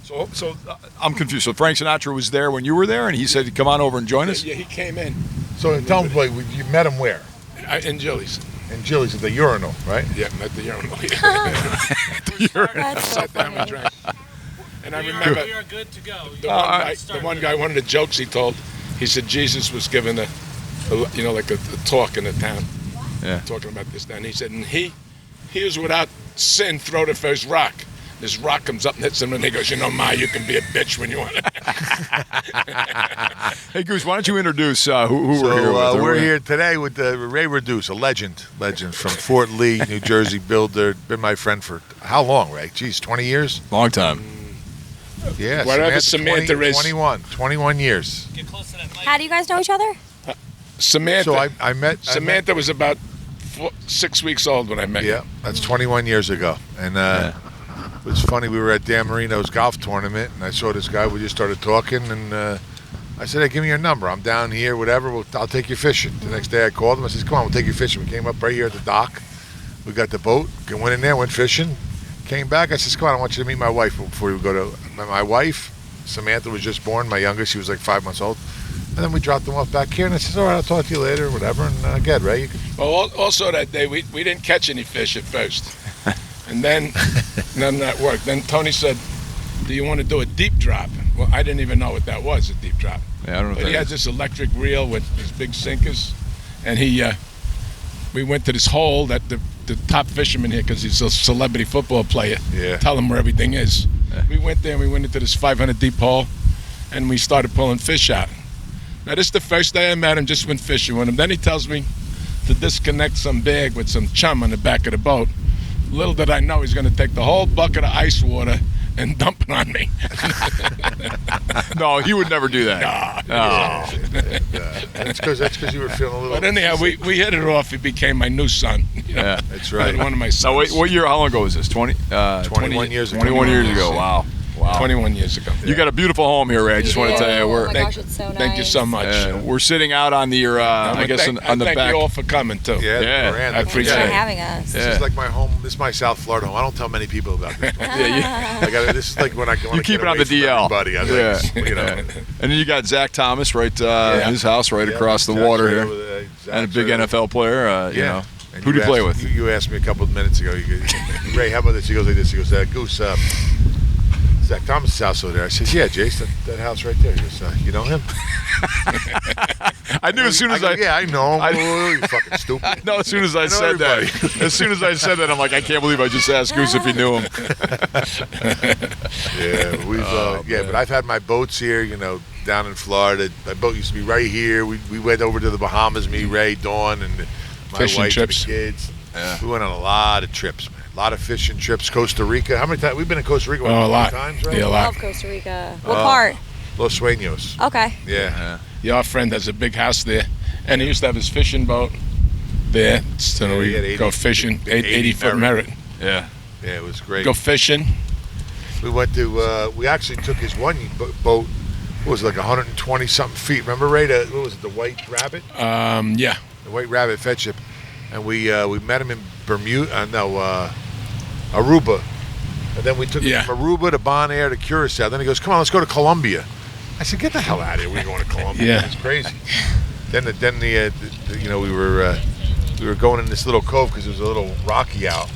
So I'm confused. So Frank Sinatra was there when you were there, and he said, "Come on over and join us." Yeah, he came in. So tell me, like, you met him where? In Jilly's. In Jilly's at the urinal, right? Yeah, at the urinal. That's so Sat down and funny. drank. And I remember We are good to go. the one guy, one of the jokes he told, he said Jesus was giving a talk in the town, talking about this. And he said, and he was without sin, throw the first rock. This rock comes up and hits him, and he goes, Ma, you can be a bitch when you want it. Hey, Goose, why don't you introduce who we're here with? We're here today with Ray Reduce, a legend from Fort Lee, New Jersey, builder. Been my friend for how long, Ray? Geez, 20 years? Long time. Yeah, Whatever Samantha is. 21 years. Get close to that mic. How do you guys know each other? Samantha. So I met Samantha was about 6 weeks old when I met Yeah, her. that's 21 years ago. And it was funny, we were at Dan Marino's golf tournament, and I saw this guy. We just started talking, and I said, hey, give me your number. I'm down here, whatever. I'll take you fishing. The next day I called him. I said, come on, we'll take you fishing. We came up right here at the dock. We got the boat, went in there, went fishing, came back. I said, come on, I want you to meet my wife before we go to my wife. Samantha was just born, my youngest. She was like 5 months old. And then we dropped them off back here, and I said, all right, I'll talk to you later, whatever. And good, Ray. You can... Well, also that day, we didn't catch any fish at first. And then none of that worked. Then Tony said, do you want to do a deep drop? Well, I didn't even know what that was, a deep drop. Yeah, I don't know. But he had this electric reel with these big sinkers. And we went to this hole that the top fisherman here, because he's a celebrity football player, tell him where everything is. Yeah. We went there and we went into this 500 deep hole, and we started pulling fish out. Now, this is the first day I met him, just went fishing with him. Then he tells me to disconnect some bag with some chum on the back of the boat. Little did I know he's going to take the whole bucket of ice water and dump it on me. No, he would never do that. No. That's because you were feeling a little... But anyhow, we hit it off. He became my new son. Yeah, that's right. One of my sons. So wait, what year, how long ago was this? 21 years ago. 21 years ago, wow. 21 years ago. You got a beautiful home here, Ray. I just want to tell you. Oh my gosh, it's so nice. Thank you so much. We're sitting out on the, I guess, on the back. Thank you all for coming, too. Yeah, I appreciate Thanks it. for having us. This is like my home. This is my South Florida home. I don't tell many people about this. This is like when I want You to keep get it on away the from DL. everybody. And then you got Zach Thomas right his house right across the water here, and a big NFL player. You know, who do you play with? You asked me a couple of minutes ago. Ray, how about this? He goes like this. He goes, Goose. Zach Thomas' house over there. I said, yeah, Jace, that house right there. He goes, you know him? I knew as soon as yeah, I know him. You fucking stupid. No, as soon as I said that, I'm like, I can't believe I just asked Goose if he knew him. Yeah, but I've had my boats here, down in Florida. My boat used to be right here. We went over to the Bahamas, me, Ray, Dawn, and my Fishing wife trips. and the kids. Yeah. We went on a lot of trips, man. A lot of fishing trips. Costa Rica. How many times? We've been in Costa Rica a lot. times, right? Yeah, a I lot. love Costa Rica. What part? Los Sueños. Okay. Yeah. Our friend has a big house there, and he used to have his fishing boat there. So we go fishing, 80-foot Merritt. Yeah. Yeah, it was great. Go fishing. We went to, we actually took his one boat, what was it, like 120-something feet. Remember, Ray, what was it, the White Rabbit? Yeah. The White Rabbit fed ship. And we met him in Bermuda, Aruba. And then we took him from Aruba to Bonaire to Curacao. Then he goes, come on, let's go to Colombia. I said, get the hell out of here. We're going to Colombia. Yeah. It's crazy. Then we were going in this little cove because it was a little rocky out.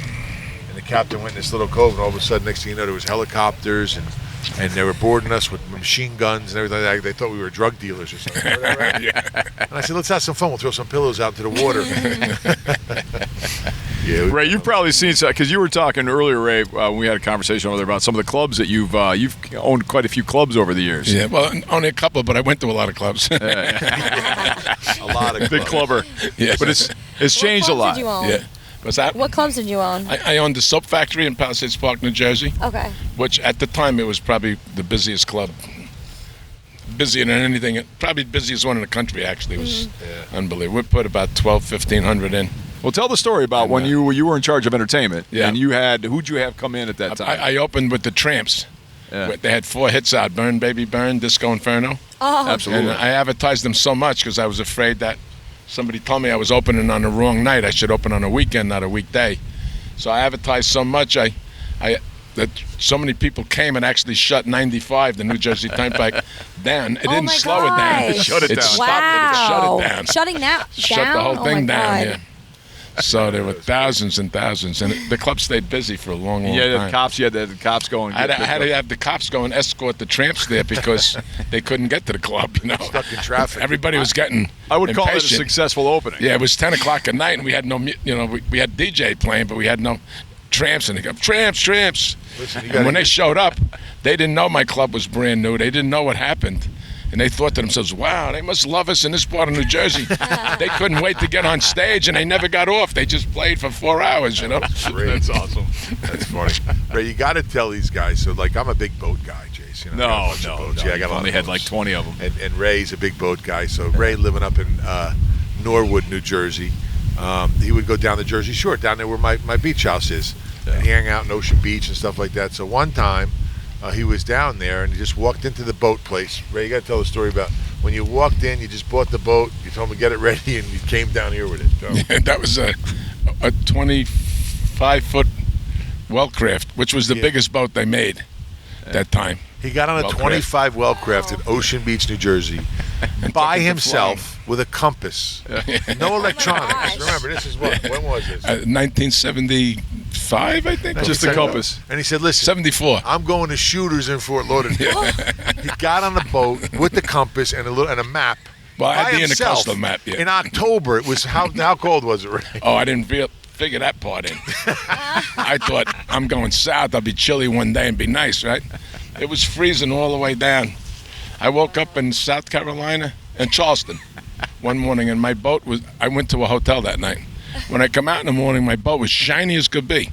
And the captain went in this little cove, and all of a sudden, next thing you know, there was helicopters, and they were boarding us with machine guns and everything. They thought we were drug dealers or something. And I said, let's have some fun. We'll throw some pillows out into the water. Ray, you've probably seen some, because you were talking earlier, Ray, when we had a conversation over there about some of the clubs that you've owned quite a few clubs over the years. Yeah, well, only a couple, but I went to a lot of clubs. A lot of big clubber. Yes. But it's changed a lot. What clubs did you own? Yeah. What's that? What clubs did you own? I owned the Soap Factory in Palisades Park, New Jersey. Okay. Which at the time it was probably the busiest club. Busier than anything. Probably busiest one in the country, actually. It was unbelievable. We put about 1,500 in. Well, tell the story about when you were in charge of entertainment. Yeah. And who'd you have come in at that time? I opened with the Tramps. Yeah. They had 4 hits out: Burn, Baby Burn, Disco Inferno. Oh. Absolutely. And I advertised them so much because I was afraid that somebody told me I was opening on the wrong night. I should open on a weekend, not a weekday. So I advertised so much. I that so many people came and actually shut 95, the New Jersey Turnpike, down. It didn't my slow it down. gosh. Shut it down. Stopped it. It shut it down. Shutting now Shut down? the whole Oh thing my down. God. Yeah. So there were thousands and thousands, and the club stayed busy for a long, long Yeah, time. the cops. You had the cops going. I had to have the cops go and escort the tramps there because they couldn't get to the club. Stuck in traffic. Everybody was getting. I would call it a impatient. successful opening. Yeah, it was 10 o'clock at night, and we had no, we had DJ playing, but we had no tramps, and they go, tramps. Listen, you And gotta when they get- showed up, they didn't know my club was brand new. They didn't know what happened. And they thought to themselves, wow, they must love us in this part of New Jersey. They couldn't wait to get on stage, and they never got off. They just played for 4 hours, That's awesome. That's funny. Ray, you got to tell these guys. So, like, I'm a big boat guy, Jace. You know, I got a bunch of boats. Yeah, I got a You've lot only of had boats. like 20 of them. And Ray's a big boat guy. So Ray living up in Norwood, New Jersey, he would go down the Jersey Shore, down there where my beach house is. Yeah. And he hang out in Ocean Beach and stuff like that. So one time he was down there and he just walked into the boat place. Ray, you got to tell the story about when you walked in, you just bought the boat, you told him to get it ready, and you came down here with it. So. That was a 25-foot Wellcraft, which was the Yeah. biggest boat they made that time. He got on a Wellcraft. 25 Wellcraft in Ocean Beach, New Jersey, by took it to himself with a compass. No electronics. gosh. Remember, this is when was this? 1975, I think. Just a compass. And he said, listen, 74. I'm going to Shooters in Fort Lauderdale. He got on the boat with the compass and a map. Well, I had by the himself. intercoastal map, yeah. In October, it was how cold was it, Ray? Oh, I didn't figure that part in. I thought, I'm going south. I'll be chilly one day and be nice, right? It was freezing all the way down. I woke up in South Carolina and Charleston one morning, and my boat was, I went to a hotel that night. When I come out in the morning, my boat was shiny as could be.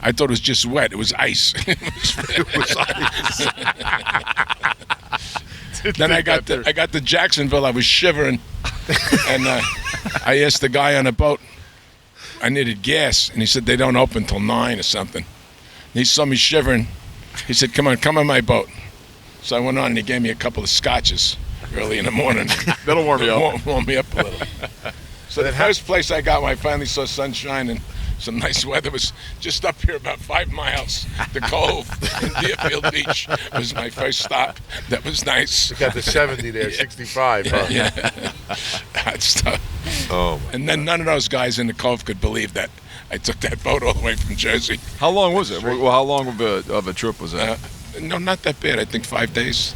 I thought it was just wet. It was ice. It was ice. Then I got to Jacksonville. I was shivering, and I asked the guy on the boat. I needed gas, and he said they don't open till 9 or something. And he saw me shivering. He said, "Come on my boat." So I went on, and he gave me a couple of scotches early in the morning. That'll warm you up. Warm me up a little. So the first place I got when I finally saw sunshine and some nice weather was just up here about 5 miles. The Cove in Deerfield Beach was my first stop. That was nice. Got the 70 there, 65. Huh? Yeah, hot stuff. Oh, And then none of those guys in the Cove could believe that I took that boat all the way from Jersey. How long was it? Well, how long of a trip was that? No, not that bad. I think 5 days.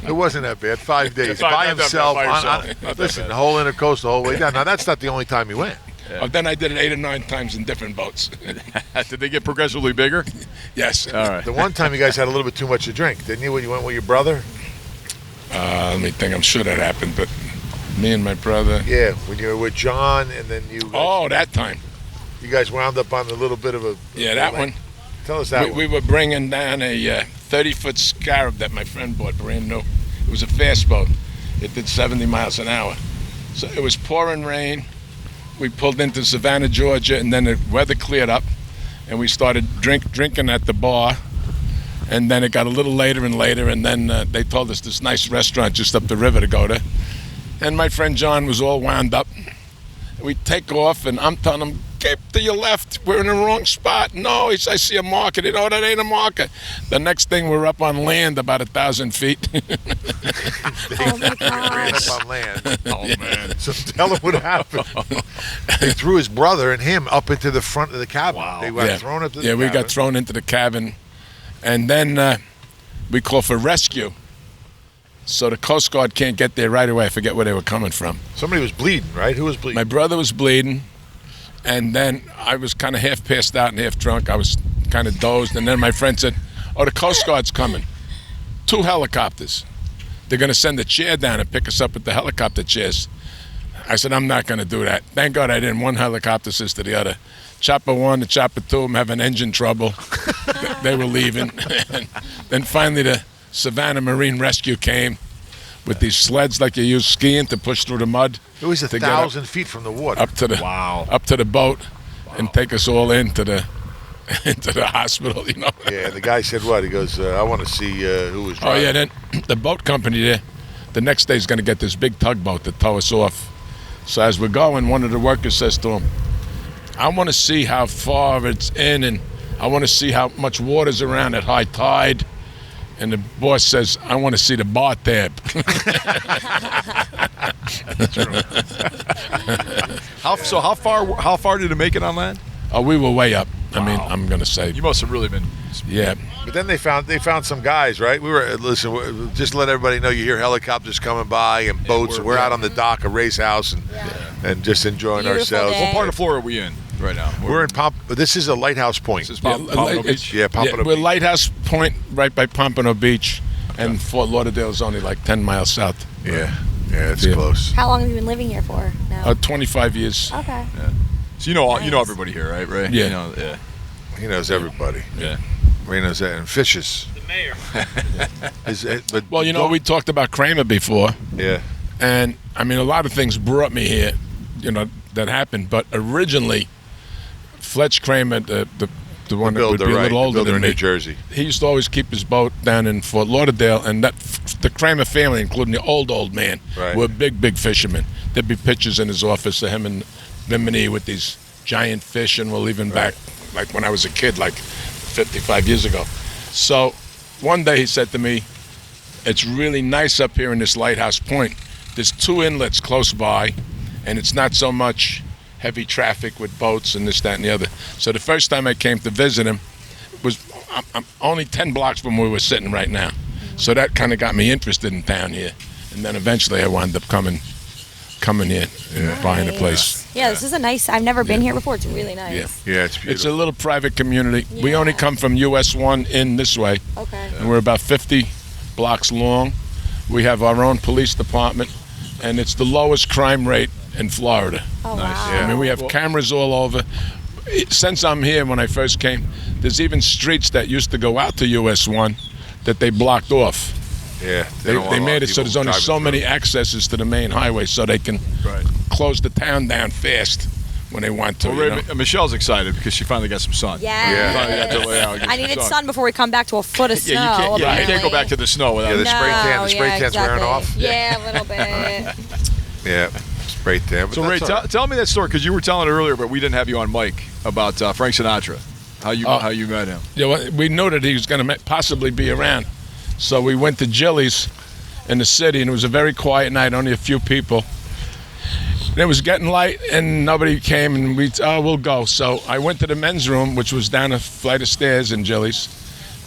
it wasn't that bad. 5 days Not by that bad himself. by yourself. Not that Listen, bad. the whole intercoastal, the whole way down. Now that's not the only time he went. Oh, then I did it 8 or 9 times in different boats. Did they get progressively bigger? Yes. All right. The one time you guys had a little bit too much to drink, didn't you? When you went with your brother? Let me think. I'm sure that happened, but me and my brother. Yeah, when you were with John, and then Oh, that time. you guys wound up on a little bit of a. Yeah, that one. Tell us that We one. were bringing down a 30-foot Scarab that my friend bought brand new. It was a fast boat. It did 70 miles an hour. So it was pouring rain. We pulled into Savannah, Georgia, and then the weather cleared up, and we started drinking at the bar. And then it got a little later and later, and then they told us this nice restaurant just up the river to go to. And my friend John was all wound up. We take off, and I'm telling him, keep to your left. We're in the wrong spot. No, he says, I see a marker. Oh, that ain't a marker. The next thing, we're up on land about 1,000 feet. Oh my Ran gosh. up on land. Oh man. So tell him what happened. They threw his brother and him up into the front of the cabin. Wow. They got thrown up to the Yeah, we cabin. got thrown into the cabin. And then we called for rescue. So the Coast Guard can't get there right away. I forget where they were coming from. Somebody was bleeding, right? Who was bleeding? My brother was bleeding. And then I was kind of half passed out and half drunk. I was kind of dozed. And then my friend said, oh, the Coast Guard's coming. 2 helicopters. They're going to send a chair down and pick us up with the helicopter chairs. I said, I'm not going to do that. Thank God I didn't. One helicopter says to the other. Chopper 1 and Chopper 2, I'm having engine trouble. They were leaving. And then finally the Savannah Marine Rescue came with these sleds like you use skiing to push through the mud. It was to get up- 1,000 feet from the water. up to the up to the boat and take us all into the hospital, you know. Yeah, the guy said what? He goes, I want to see who was Oh driving. yeah, then the boat company there, the next day is going to get this big tugboat to tow us off. So as we're going, one of the workers says to him, I want to see how far it's in, and I want to see how much water's around at high tide. And the boss says, I want to see the bar tab. How far did it make it on land? Oh, we were way up. Wow. I mean, I'm going to say. You must have really been. Yeah. But then they found some guys, right? Just to let everybody know, you hear helicopters coming by and boats. We're out on the dock, a race house, and just enjoying Beautiful ourselves. day. What part of Florida are we in right now? We're in This is a lighthouse point. This is Pompano Beach. Yeah, Pompano We're Beach. Lighthouse Point, right by Pompano Beach, and Fort Lauderdale is only like 10 miles south. Yeah, it's Yeah. close. How long have you been living here for now? 25 years. Okay. So you know everybody here, right? Ray? Yeah. You know, yeah. He knows everybody. Yeah. Ray knows that. And Fishes. The mayor. Well, we talked about Kramer before, Yeah. and I mean, a lot of things brought me here, that happened. But originally, Fletch Kramer, the one that would be a little older than in me, New Jersey. he used to always keep his boat down in Fort Lauderdale, and the Kramer family, including the old man, Right. were big fishermen. There'd be pictures in his office of him and Bimini with these giant fish, and we're leaving back like when I was a kid, like 55 years ago. So one day he said to me, it's really nice up here in this Lighthouse Point. There's 2 inlets close by, and it's not so much heavy traffic with boats and this, that, and the other. So the first time I came to visit him was I'm only 10 blocks from where we're sitting right now. So that kind of got me interested in town here. And then eventually I wound up coming here and buying a place. Yeah, this is a nice. I've never been here before. It's really nice. Yeah. Yeah, it's beautiful. It's a little private community. We Yeah. only come from US 1 in this way, Okay. and we're about 50 blocks long. We have our own police department, and it's the lowest crime rate in Florida. Oh Nice. wow. I mean, we have cameras all over. Since I'm here, when I first came, there's even streets that used to go out to US 1 that they blocked off. Yeah. They don't want a lot made of it so people there's only driving so through. many accesses to the main highway, so they can Right. close the town down fast when they want to. Well, you Ray, know? Michelle's excited because she finally got some sun. Yeah. Finally got to lay out and get I some needed sun before we come back to a foot of snow. Yeah, you can't apparently. go back to the snow without Yeah, the spray tan- No, the spray yeah, tan's wearing exactly. off? Yeah, a little bit. Yeah, spray tan. But So Ray, that's all right. tell me that story because you were telling it earlier, but we didn't have you on mic about Frank Sinatra. How you met him? Yeah, well, we knew that he was going to possibly be around. So we went to Jilly's in the city, and it was a very quiet night, only a few people. And it was getting light, and nobody came, and we'll go. So I went to the men's room, which was down a flight of stairs in Jilly's.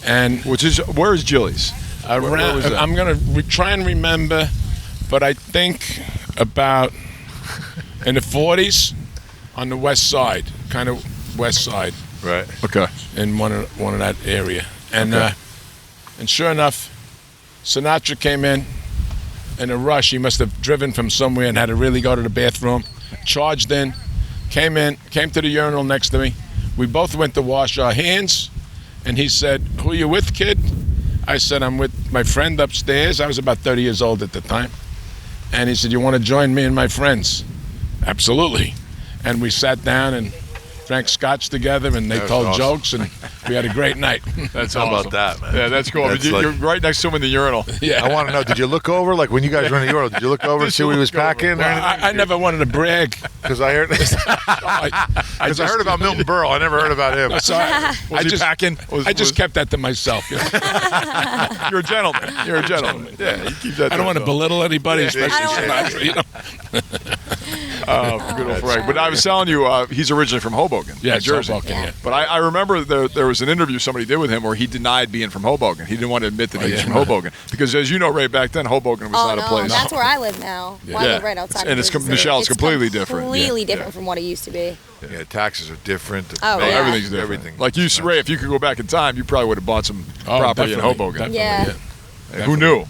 And Where is Jilly's? Where was that? I'm going to try and remember, but I think about in the 40s on the west side, kind of west side. Right. Okay. In one of that area, and and sure enough, Sinatra came in a rush. He must have driven from somewhere and had to really go to the bathroom. Charged in, came to the urinal next to me. We both went to wash our hands, and he said, "Who you with, kid?" I said, "I'm with my friend upstairs." I was about 30 years old at the time, and he said, "You want to join me and my friends?" Absolutely, and we sat down and drank scotch together, and they That was told awesome. jokes, and we had a great night. That's How awesome. about that, man? Yeah, that's cool. That's You're right next to him in the urinal. Yeah. I want to know, did you look over, like when you guys were in the urinal, did you look over and Did see you what he was look over? packing? Well, I never wanted to brag. Because I heard, because I heard about Milton Berle. I never heard about him. So Was he packing? I just kept that to myself. You know? You're a gentleman. You're a gentleman. Yeah, you keep that. I don't want to belittle anybody, especially I don't Sinatra. You know? Good old Frank. But I was telling you, he's originally from Hoboken, Yeah, New Jersey. Hoboken, yeah. But I remember there was an interview somebody did with him where he denied being from Hoboken. He didn't want to admit that he was yeah. from Hoboken because, as you know, Ray, back then Hoboken was Oh not no, a place. that's where I live now. Well, I live right outside. And of Jersey. Michelle, it's completely different. Completely Yeah. different from what it used to be. Yeah, taxes are different. Oh, Oh, yeah. everything's different. Everything. Like you, Ray, if you could go back in time, you probably would have bought some property in definitely, Hoboken. definitely, Yeah. Who knew?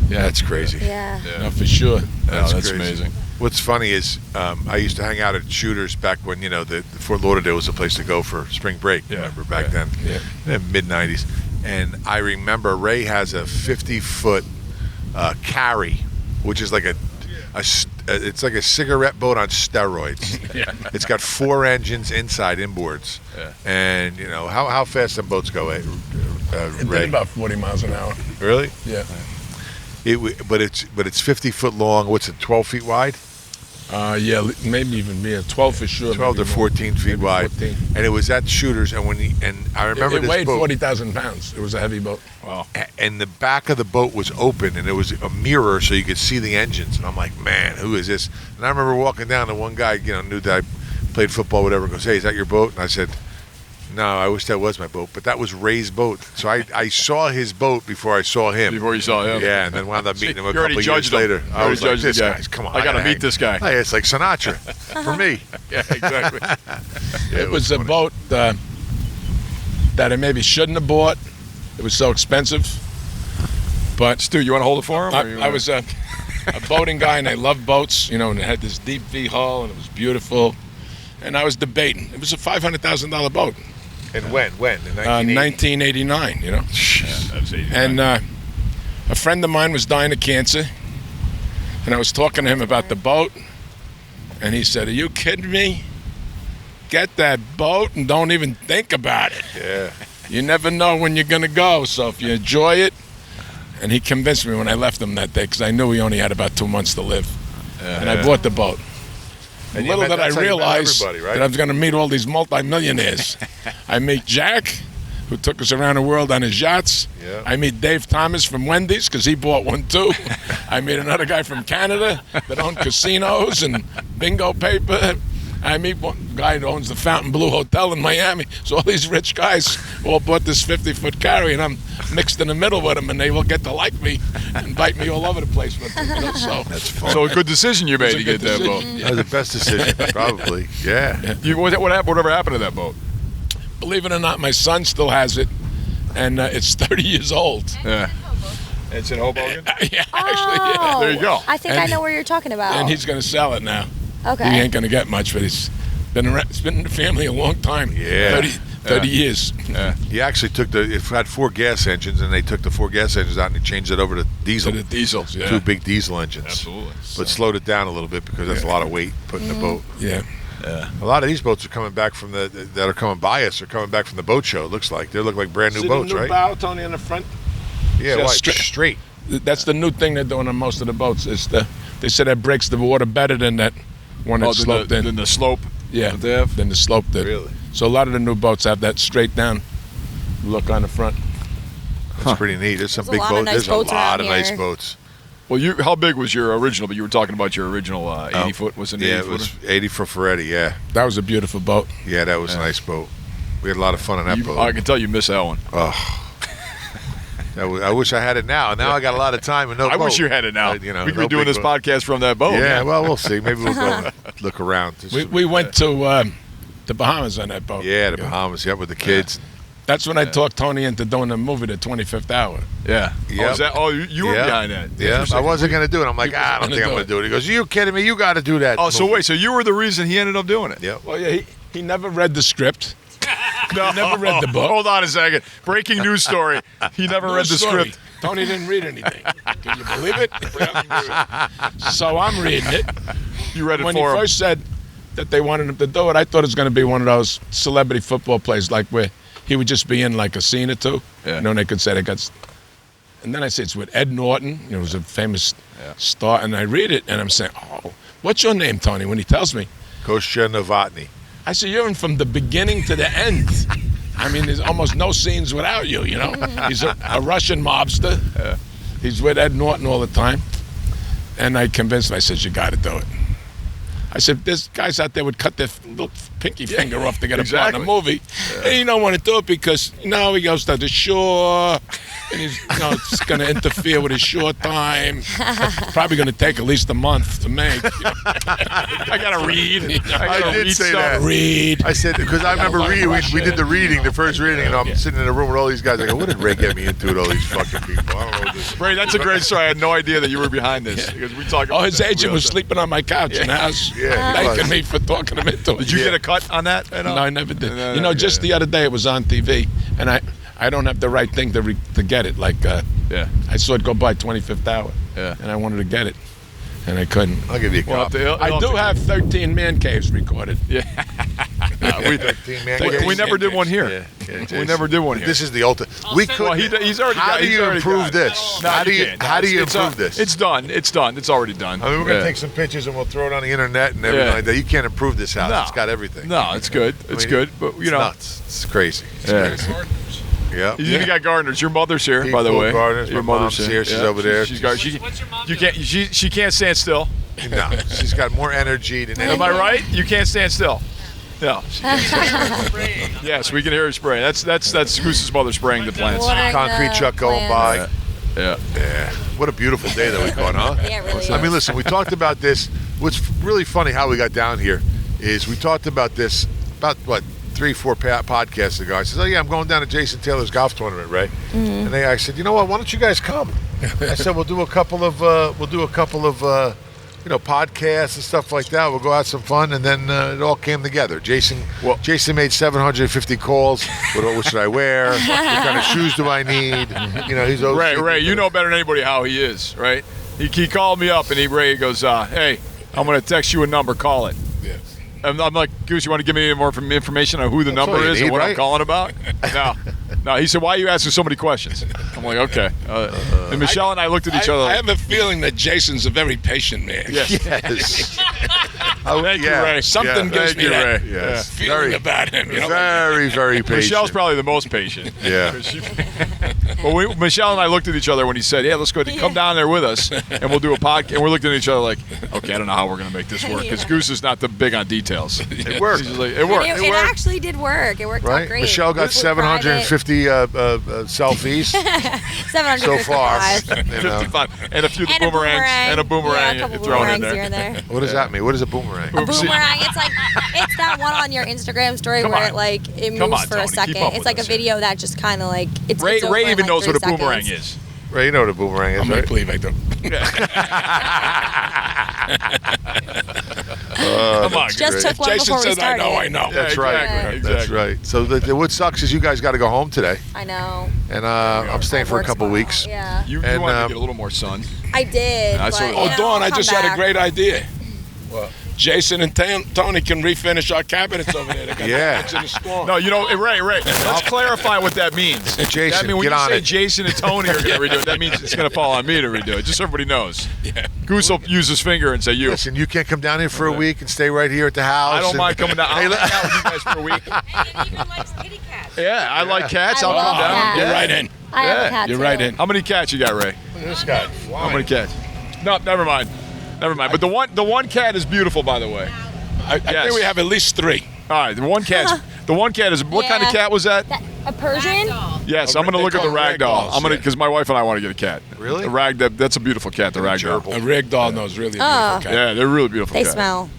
Yeah, That's crazy. Yeah. no, for sure. That's crazy. amazing. What's funny is I used to hang out at Shooters back when, the Fort Lauderdale was a place to go for spring break, Yeah. remember, back Yeah. then, mid-'90s. And I remember Ray has a 50-foot carry, which is like it's like a cigarette boat on steroids. Yeah. It's got 4 engines inside, inboards. Yeah. And, how fast them boats go, It Ray? did about 40 miles an hour. Really? Yeah. But it's 50 foot long. What's it? 12 feet wide? Yeah, maybe even 12 for sure. 12 to maybe more. 14 feet Maybe wide. 14. And it was at Shooters, and I remember It this weighed boat. 40,000 pounds. It was a heavy boat. Wow. And the back of the boat was open, and there was a mirror so you could see the engines. And I'm like, man, who is this? And I remember walking down, and one guy, knew that I played football, whatever, goes, hey, is that your boat? And I said, no, I wish that was my boat. But that was Ray's boat. So I saw his boat before I saw him. Before you saw him. Yeah, and then wound up meeting him a You already couple years judged him. later. You I already was like, judged the this guy. guy's, come on. I gotta gotta meet hang. this guy. Hey, it's like Sinatra for me. Yeah, exactly. It was a boat that I maybe shouldn't have bought. It was so expensive. But Stu, you want to hold it for him? I was a boating guy, and I loved boats, and it had this deep V hull, and it was beautiful. And I was debating. It was a $500,000 boat. And when? In 1989, Yeah, that was 89. And a friend of mine was dying of cancer, and I was talking to him about the boat, and he said, are you kidding me? Get that boat and don't even think about it. Yeah. You never know when you're going to go, so if you enjoy it. And he convinced me when I left him that day, because I knew he only had about 2 months to live. And I bought the boat. And Little did I that's how you met realize everybody, right? that I was going to meet all these multimillionaires. I meet Jack, who took us around the world on his yachts. Yeah. I meet Dave Thomas from Wendy's, because he bought one too. I meet another guy from Canada that owned casinos and bingo paper. I meet one guy who owns the Fontainebleau Hotel in Miami. So all these rich guys all bought this 50-foot carry, and I'm mixed in the middle with them, and they will get to like me and invite me all over the place with them. So That's fun. So a good decision you made It to was a get good that boat. decision. That was the best decision, probably. Yeah. Whatever happened to that boat? believe it or not, my son still has it, and it's 30 years old. Yeah. It's in Hoboken? Yeah, actually, yeah. There you go. I think I know where you're talking about. And he's going to sell it now. okay. He ain't going to get much, but it's been in the family a long time. Yeah. 30 years. Yeah. He actually took it had 4 gas engines, and they took the 4 gas engines out and he changed it over to diesel. To the diesels, yeah. 2 big diesel engines. Absolutely. But slowed it down a little bit because that's a lot of weight put in the boat. Yeah. A lot of these boats are coming back from that are coming by us are coming back from the boat show. It looks like they look like brand new See boats, the new right? bow, Tony, in the front? Yeah, Just right. straight. Straight. That's the new thing they're doing on most of the boats. They said that breaks the water better than that one that sloped in. Then the slope. Yeah, that they have? than the slope did. Really? So a lot of the new boats have that straight down look on the front. That's pretty neat. There's some There's a big lot of boats. nice There's a boats lot around of nice here. boats. Well, how big was your original? But you were talking about your original 80 foot. Was it an 80 Yeah, it footer? was 80 for Ferretti. Yeah, That was a beautiful boat. yeah, that was a nice boat. We had a lot of fun on that boat. I can tell you miss that one. I wish I had it now. Now I got a lot of time and no I boat. wish you had it now. We could we be could be doing this podcast from that boat. Yeah, well, we'll see. Maybe we'll go and look around. We went to the Bahamas on that boat. Yeah, the Bahamas. Yep, with the kids. That's when I talked Tony into doing the movie, The 25th Hour. Yeah. Yep. You were Yeah. behind that. Yeah, Interesting. I wasn't going to do it. I'm like, I don't gonna think I'm do going it. to do it. He goes, are you kidding me? You got to do that. Oh, so movie." wait. So you were the reason he ended up doing it? Yep. Well, yeah, he never read the script. No. He never read the book. Hold on a second. Breaking news story. He never read the Story. script. Tony didn't read anything. Can you believe it? So I'm reading it. You read it When he for him. first said that they wanted him to do it, I thought it was going to be one of those celebrity football plays, like where he would just be in like a scene or two. Yeah. And they could say they got. And then I said it's with Ed Norton. It was a famous star. And I read it, and I'm saying, "Oh, what's your name, Tony?" When he tells me, Kostya Novotny. I said, "You're in from the beginning to the end." I mean, there's almost no scenes without you. You know, he's a Russian mobster. He's with Ed Norton all the time. And I convinced him. I said, "You got to do it." I said, "There's guys out there would cut their little pinky finger off to get a part in a movie, and you don't want to do it because he goes to the shore, and he's it's going to interfere with his shore time. It's probably going to take at least a month to make. I got to read. I did say that. Read. I said, because I remember reading, we did the reading, the first reading, and I'm sitting in a room with all these guys. I go, what did Ray get me into with all these fucking people? I don't know what this is. Ray, that's a great story. I had no idea that you were behind this. Because we talk about Oh, his that. agent was sleeping on my couch in the house, Yeah, he thanking was. me for talking him into it. Did you get a cut on that? No, I never did. No, Just the other day it was on TV, and I don't have the right thing to get it. Like, Yeah. I saw it go by 25th Hour, Yeah. and I wanted to get it, and I couldn't. I'll give you a Well, copy. he'll I have do to- have 13 man caves recorded. Yeah. We never did one here. We never did one here. This is the ultimate. We could. Well, he's already. How do you improve got this? No, How do you can't. improve this? It's done. It's done. It's already done. I mean, we're gonna take some pictures and we'll throw it on the internet and everything like that. You can't improve this house. No. It's got everything. No, it's good. It's good. But it's nuts. It's crazy. It's crazy. Yeah. You even got gardeners. Your mother's here, by the way. Gardeners. Your My mother's mom's here. She's over there. What's your mom doing? She can't stand still. No, she's got more energy than anything. Am I right? You can't stand still. No. Yes, we can hear her spraying. That's Goose's mother spraying the plants. Concrete truck going by. Yeah. What a beautiful day that we caught, huh? Yeah, it really is. I mean, listen, we talked about this. What's really funny how we got down here is we talked about this about, 3-4 podcasts ago. I said, oh, yeah, I'm going down to Jason Taylor's golf tournament, right? Mm-hmm. And I said, you know what, why don't you guys come? I said, we'll do a couple of podcasts and stuff like that. We'll go have some fun, and then it all came together. Jason made 750 calls. What should I wear? What kind of shoes do I need? He's always Ray, you know better than anybody how he is, right? He called me up, and Ray goes, hey, I'm going to text you a number. Call it. Yes. I'm like, Goose, you want to give me any more information on who the number is and what I'm calling about? No. He said, why are you asking so many questions? I'm like, okay. And Michelle and I looked at each other. I have a feeling that Jason's a very patient man. Yes. Thank you, Ray. Something gives me that feeling very, about him. Very, very patient. Michelle's probably the most patient. Yeah. Well, Michelle and I looked at each other when he said, yeah, let's go come down there with us, and we'll do a podcast. And we're looking at each other like, okay, I don't know how we're going to make this work, because Goose is not the big on details. It worked. It worked. It actually did work. It worked out great. Michelle got 750 selfies 755 so far. 55. And a few boomerangs. And a boomerang thrown in there. What does that mean? What is a boomerang? A boomerang. It's that one on your Instagram story where it moves for a second. It's like a video that just kind of like it's Ray over even in knows what a 3 boomerang seconds. is. Ray, you know what a boomerang is, I'm right? I believe I do. Come on, just took one Jason before we said, started. I know. That's right. Exactly. That's right. So what sucks is you guys got to go home today, I know. and I'm staying for a couple weeks. Yeah. You And, wanted to get a little more sun. I did. I but, saw that. Oh, Dawn, I I'll just come had a back. great idea. What? Jason and Tony can refinish our cabinets over there. They got Yeah. the in the storm. No, Ray, let's clarify what that means. Jason, that means when get you on say it. Jason and Tony are going to redo it, that means it's going to fall on me to redo it, just so everybody knows. Yeah. Goose will use his finger and say, you. Listen, you can't come down here for a week and stay right here at the house. I don't and- mind coming down. I'll hang out with you guys for a week. And he even likes kitty cats. Yeah, I like cats. I I'll love come down. cats. You're Yeah. right in. I have Yeah, a cat You're too. right in. How many cats you got, Ray? Look at this guy. How many cats? No, never mind. But the one cat is beautiful, by the way. I think we have at least 3. All right, the one cat is. What kind of Yeah. cat was that? A Persian? Yes, Oh, I'm going to they look at the call them rag doll. ragdolls, I'm going to yeah. because my wife and I want to get a cat. Really? That's a beautiful cat. The rag doll. gerbil. A ragdoll knows really a beautiful cat. Yeah, they're really beautiful. They cats. smell.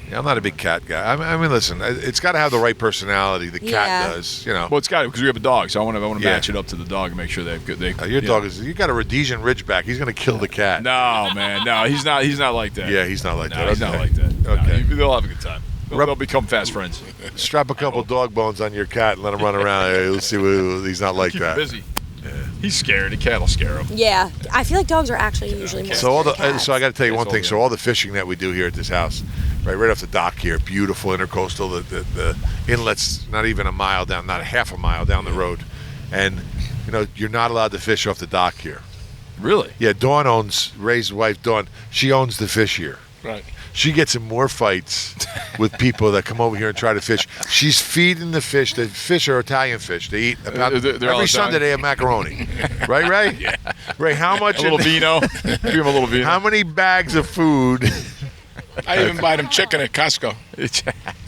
Yeah, I'm not a big cat guy. I mean, listen, it's got to have the right personality. The cat Yeah. does, Well, it's got it because we have a dog, so I want to Yeah. match it up to the dog and make sure they have good. Your dog is. You got a Rhodesian Ridgeback. He's going to kill the cat. No, man, no, he's not. He's not like that. Yeah, he's not like No, that. he's not Okay. like that. Okay. No, they'll have a good time. They'll become fast friends. Strap a couple dog bones on your cat and let him run around. Hey, let's see what he's not like Keep that. him busy. He's scared. The cat will scare him. Yeah. I feel like dogs are actually usually more So scared of cats. so I got to tell you It's one all thing. good. So all the fishing that we do here at this house, right off the dock here, beautiful intercoastal. The inlet's not even a mile down, not half a mile down the road, and you're not allowed to fish off the dock here. Really? Yeah, Dawn owns Ray's wife. Dawn, she owns the fish here. Right. She gets in more fights with people that come over here and try to fish. She's feeding the fish. The fish are Italian fish. They eat They're all every Sunday. Italian? They have macaroni, right, Ray? Yeah. Ray, how much? A little vino. Give him a little vino. How many bags of food? I even buy them chicken at Costco.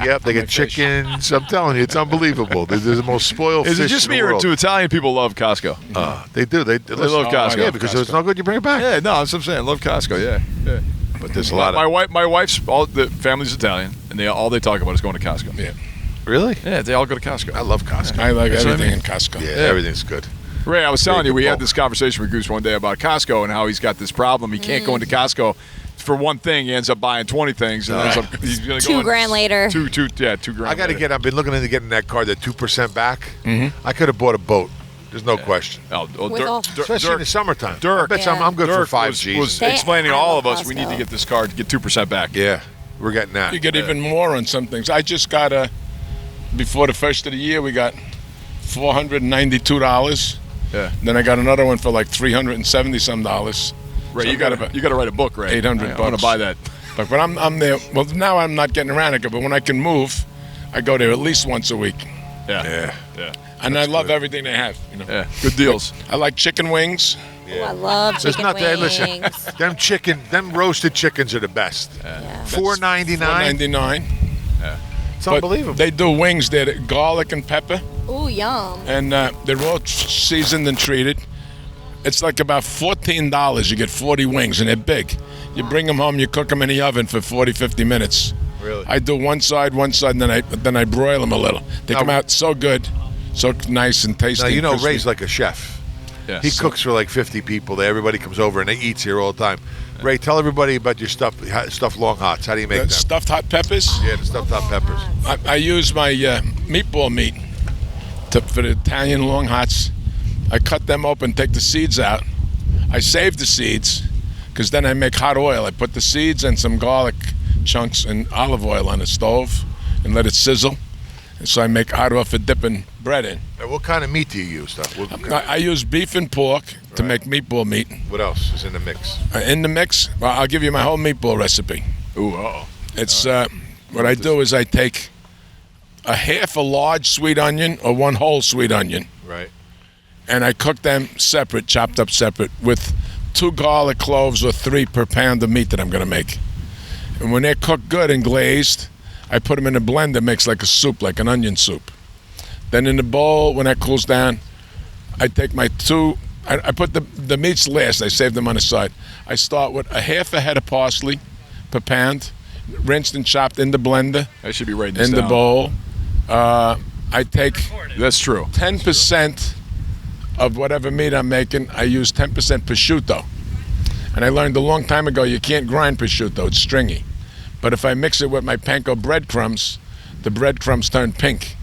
Yep, they get chickens. I'm telling you, it's unbelievable. They're the most spoiled Is fish it just in me the or world. do Italian people love Costco? They do. They love Costco. Yeah, because if it's no good, you bring it back. Yeah, no, that's what I'm saying. Love Costco. Yeah. But there's a lot My of. wife's all the family's Italian, and all they talk about is going to Costco. Yeah. Really? Yeah, they all go to Costco. I love Costco. I like That's what I everything mean. in Costco. Yeah, everything's good. Ray, I was telling you, we had Bulk. this conversation with Goose one day about Costco and how he's got this problem. He can't go into Costco for one thing. He ends up buying 20 things, and ends up he's going to go $2,000 later. $2,000. I got to later. I've been looking into getting that card, that 2% back. I could have bought a boat. There's no question. With all- Especially in the summertime. Dirk. I bet you I'm good for Dirk 5 was, G's. was They- explaining to I all love of us we need Costco. to get this card to get 2% back. Yeah, we're getting that. You get even more on some things. I just got a before the first of the year, we got $492. Yeah. Then I got another one for like $370 some. Ray, So you got to write a book, Ray. $800. I want to buy that. But I'm there. Well, now I'm not getting around it, but when I can move, I go there at least once a week. Yeah. And I love everything they have. Yeah. Good deals. I like chicken wings. Oh, I love chicken wings. Listen, them roasted chickens are the best. $4.99. $4.99. It's unbelievable. They do wings that are garlic and pepper, Ooh, yum. and they're all seasoned and treated. It's like about $14. You get 40 wings, and they're big. You bring them home, you cook them in the oven for 40, 50 minutes. Really? I do one side, and then I broil them a little. They come out so good, so nice and tasty. Now, you know, crispy. Ray's like a chef. Yes. He cooks for like 50 people. Everybody comes over and they eats here all the time. Ray, tell everybody about your stuffed long hots. How do you make them? Stuffed hot peppers? Yeah, the stuffed hot peppers. I use my meatball meat for the Italian long hots. I cut them open, take the seeds out. I save the seeds because then I make hot oil. I put the seeds and some garlic chunks and olive oil on the stove and let it sizzle. And so I make hot oil for dipping bread in. What kind of meat do you use, though? I use beef and pork to make meatball meat. What else is in the mix? In the mix, well, I'll give you my whole meatball recipe. Ooh, uh-oh. It's what I do is I take a half a large sweet onion or one whole sweet onion. Right. And I cook them separate, chopped up separate, with 2 garlic cloves or 3 per pound of meat that I'm going to make. And when they're cooked good and glazed, I put them in a blender, makes like a soup, like an onion soup. Then in the bowl, when that cools down, I take my I put the meats last. I save them on the side. I start with a half a head of parsley per pound, rinsed and chopped in the blender. I should be writing this in down. the bowl. I take That's true. 10% of whatever meat I'm making. I use 10% prosciutto. And I learned a long time ago you can't grind prosciutto. It's stringy. But if I mix it with my panko breadcrumbs, the breadcrumbs turn pink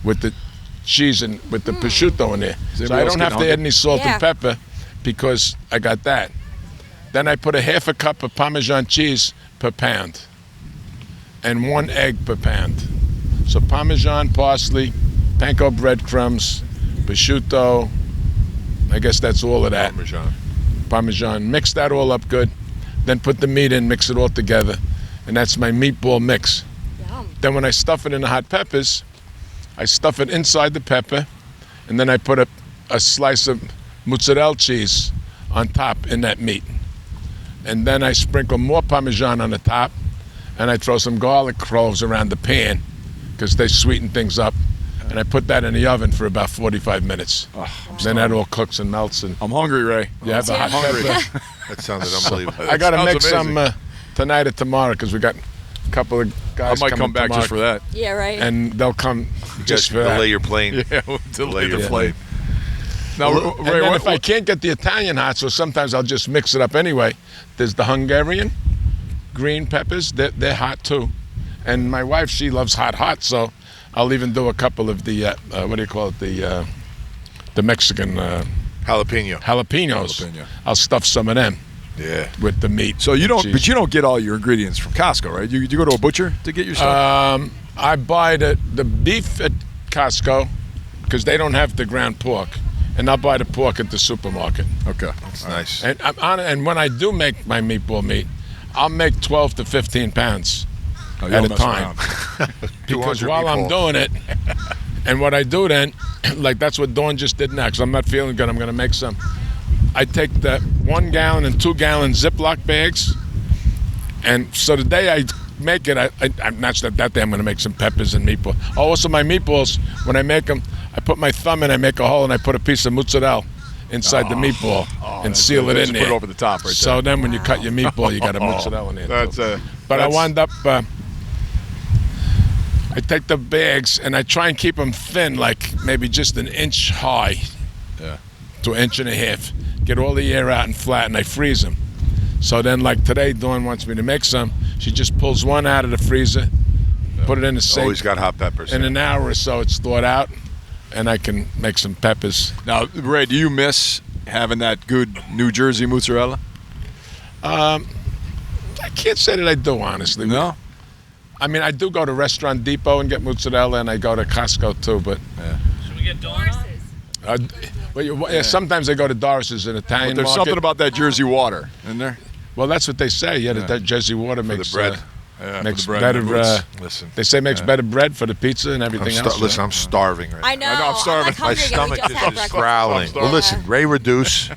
with the cheese and with the prosciutto in there. So I don't have to add any salt and pepper because I got that. Then I put a half a cup of Parmesan cheese per pound and 1 egg per pound. So Parmesan, parsley, panko breadcrumbs, prosciutto, I guess that's all of that. Parmesan. Mix that all up good. Then put the meat in, mix it all together. And that's my meatball mix. Yum. Then when I stuff it in the hot peppers, I stuff it inside the pepper, and then I put a slice of mozzarella cheese on top in that meat. And then I sprinkle more Parmesan on the top, and I throw some garlic cloves around the pan because they sweeten things up. And I put that in the oven for about 45 minutes. Then that all cooks and melts. And I'm hungry, Ray. you have the hot pepper. That sounded unbelievable. I got to sounds make amazing. some tonight or tomorrow because we got a couple of guys I might coming come back tomorrow, just for that. Yeah, right. and they'll come just for that. delay your plane. Yeah, we'll delay the your flight. Now, And Ray, then if I can't get the Italian hot, so sometimes I'll just mix it up anyway. There's the Hungarian green peppers. They're hot too. And my wife, she loves hot, so I'll even do a couple of the, what do you call it, the Mexican Jalapeno. jalapenos. I'll stuff some of them with the meat. so you don't, cheese. but you don't get all your ingredients from Costco, right? You go to a butcher to get your stuff. I buy the beef at Costco because they don't have the ground pork. And I'll buy the pork at the supermarket. Okay, That's nice. And when I do make my meatball meat, I'll make 12 to 15 pounds you at don't a mess time. around. Because 200 while I'm meatballs. doing it, and what I do then, like that's what Dawn just did next. I'm not feeling good. I'm going to make some. I take the 1 gallon and 2 gallon Ziploc bags, and so the day I make it, I'm not sure that day I'm going to make some peppers and meatballs. Also, my meatballs, when I make them, I put my thumb in, I make a hole, and I put a piece of mozzarella inside the meatball and seal it in there. Put it over the top right So there. then when you cut your meatball, you got a mozzarella in there. But I wound up, I take the bags and I try and keep them thin, like maybe just an inch high to an inch and a half. Get all the air out and flatten. I freeze them. So then, like today, Dawn wants me to make some. She just pulls one out of the freezer, put it in the sink. Always got hot peppers. In an hour or so, it's thawed out, and I can make some peppers. Now, Ray, do you miss having that good New Jersey mozzarella? I can't say that I do, honestly. No. I mean, I do go to Restaurant Depot and get mozzarella, and I go to Costco too. But Should we get donuts? sometimes I go to Doris's in Italian There's market. something about that Jersey water, isn't there? Well, that's what they say. Yeah, that Jersey water makes the bread. Makes for the bread better. and the roots. Listen, They say makes better bread for the pizza and everything else. listen, I'm starving right now. I know. I'm starving. like My hungry again. We stomach just had is breakfast. growling. Well, listen, Ray Reduce.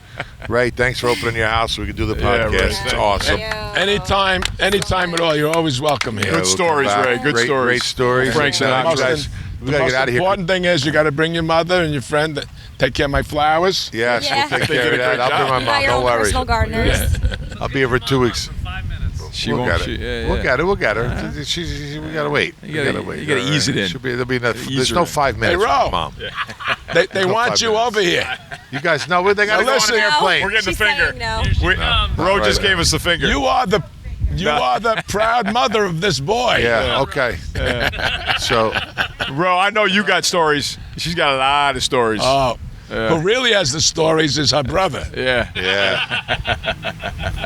Ray, thanks for opening your house so we can do the Yeah, podcast. Ray, It's thank you. awesome. Anytime at all, you're always welcome here. Good we'll stories, come back. Ray. Good Great- stories. Great stories. Frank's And, an you absolute- guys, we The gotta most get out of here. important thing is you got to bring your mother and your friend. Take care of my flowers. Yes, Yeah. we'll take They care did of a that. great I'll bring job. my You got mom. your Don't own worry. personal gardeners. I'll be here for 2 weeks. 5 minutes. She We'll won't. get it. Yeah, We'll yeah. get it. We'll get her. We gotta wait. You gotta ease it in. There'll be enough. Ease There's her no in. 5 minutes. Hey, Ro. Mom. They No, want 5 you minutes. over here. You guys know they gotta Now go on listen. an airplane. We're getting She's the finger. saying no. Ro Right just now. gave us the finger. You are the proud mother of this boy. Yeah. Okay. So Ro, I know you got stories. She's got a lot of stories. Oh. Who really has the stories is her brother, Yeah.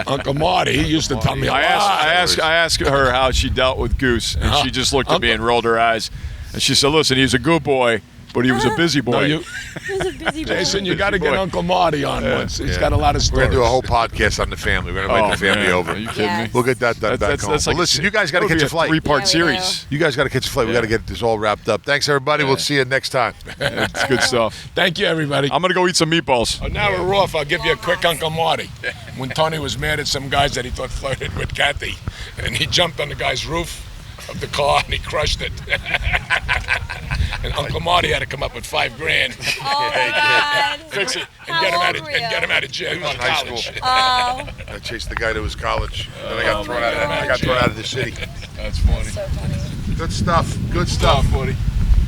Uncle Marty. He used to tell me a lot. I asked her how she dealt with Goose, and she just looked at me and rolled her eyes, and she said, "Listen, he was a good boy, but he was a busy boy." No, you, He's a busy boy. Jason, you got to get boy. Uncle Marty on once. He's got a lot of we're stories. gonna do a whole podcast on the family. We're gonna invite the family man. over. Are you kidding Yeah. me? We'll get that done back home. That's But like listen, you guys got to that would catch be a flight. 3-part Yeah, we series. You guys got to catch a flight. We got to get this all wrapped up. Thanks, everybody. We'll see you next time. It's good stuff. Thank you, everybody. I'm gonna go eat some meatballs. Oh, now we're off. I'll give you a quick Uncle Marty. When Tony was mad at some guys that he thought flirted with Kathy, and he jumped on the guy's roof of the car and he crushed it. And Uncle Marty had to come up with $5,000 Oh my God. fix it and How get him old were you? out of jail. He was in High college. school. Oh, I chased the guy to his college. And then I got thrown out. I got thrown out of the city. That's funny. so funny. Good stuff. Good stuff, buddy.